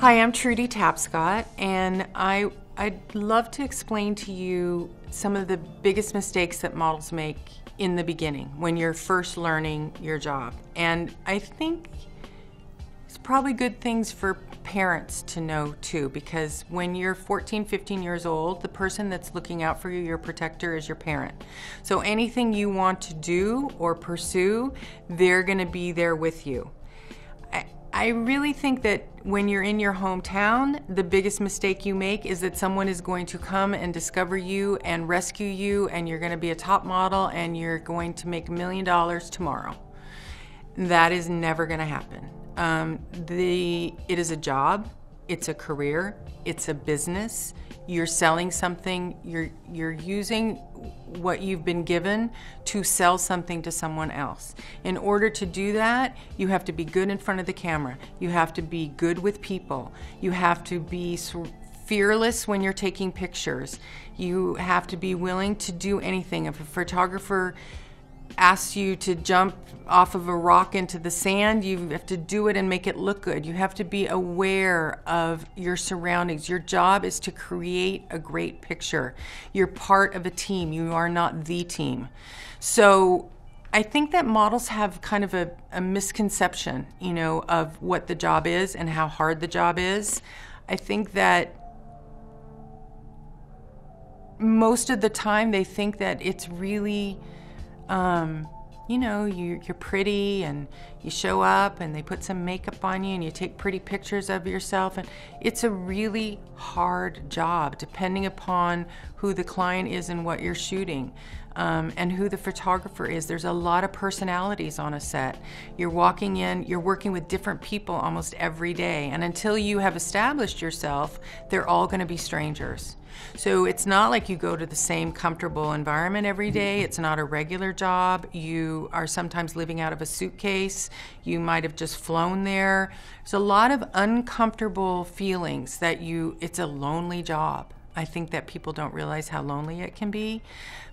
Hi, I'm Trudy Tapskott, and I'd love to explain to you some of the biggest mistakes that models make in the beginning when you're first learning your job. And I think it's probably good things for parents to know too, because when you're 14, 15 years old, the person that's looking out for you, your protector, is your parent. So anything you want to do or pursue, they're gonna be there with you. I really think that when you're in your hometown, the biggest mistake you make is that someone is going to come and discover you and rescue you, and you're going to be a top model and you're going to make $1 million tomorrow. That is never going to happen. It is a job, it's a career, it's a business. You're selling something, you're using what you've been given to sell something to someone else. In order to do that, you have to be good in front of the camera. You have to be good with people. You have to be fearless when you're taking pictures. You have to be willing to do anything. If a photographer asks you to jump off of a rock into the sand, you have to do it and make it look good. You have to be aware of your surroundings. Your job is to create a great picture. You're part of a team. You are not the team. So I think that models have kind of a misconception, of what the job is and how hard the job is. I think that most of the time they think that it's really you're pretty and you show up and they put some makeup on you and you take pretty pictures of yourself, and it's a really hard job depending upon who the client is and what you're shooting, and who the photographer is. There's a lot of personalities on a set. You're walking in, you're working with different people almost every day, and until you have established yourself, they're all going to be strangers. So it's not like you go to the same comfortable environment every day. It's not a regular job. You are sometimes living out of a suitcase. You might have just flown there. There's a lot of uncomfortable feelings that it's a lonely job. I think that people don't realize how lonely it can be.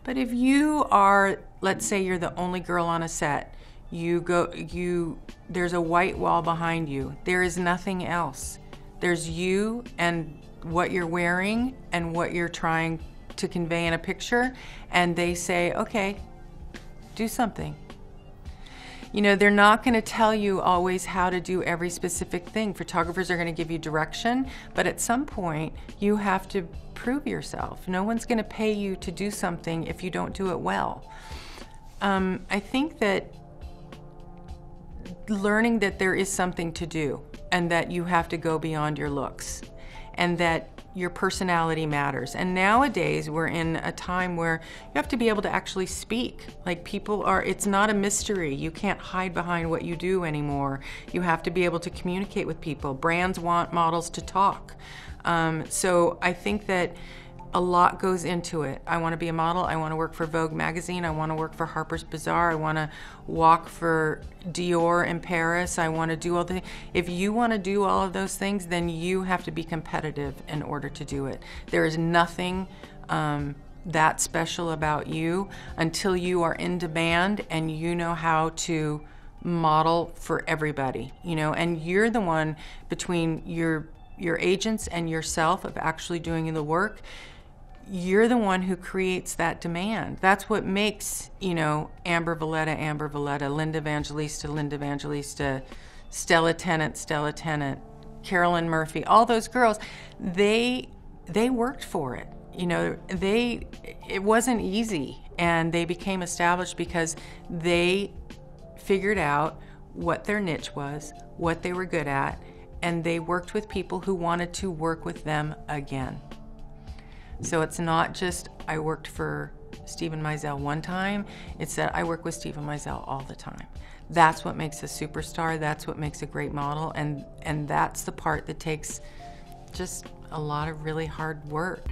But if you are, let's say you're the only girl on a set, there's a white wall behind you. There is nothing else. There's you and what you're wearing and what you're trying to convey in a picture, and they say, okay, do something. They're not going to tell you always how to do every specific thing. Photographers are going to give you direction, but at some point you have to prove yourself. No one's going to pay you to do something if you don't do it well. I think that learning that there is something to do and that you have to go beyond your looks, and that your personality matters. And nowadays we're in a time where you have to be able to actually speak. It's not a mystery. You can't hide behind what you do anymore. You have to be able to communicate with people. Brands want models to talk. So I think that a lot goes into it. I want to be a model. I want to work for Vogue magazine. I want to work for Harper's Bazaar. I want to walk for Dior in Paris. I want to do all the things. If you want to do all of those things, then you have to be competitive in order to do it. There is nothing that special about you until you are in demand and you know how to model for everybody, and you're the one between your agents and yourself of actually doing the work. You're the one who creates that demand. That's what makes, Amber Valletta, Linda Evangelista, Stella Tennant, Carolyn Murphy, all those girls, they worked for it. It wasn't easy, and they became established because they figured out what their niche was, what they were good at, and they worked with people who wanted to work with them again. So it's not just I worked for Steven Meisel one time, it's that I work with Steven Meisel all the time. That's what makes a superstar, that's what makes a great model, and that's the part that takes just a lot of really hard work.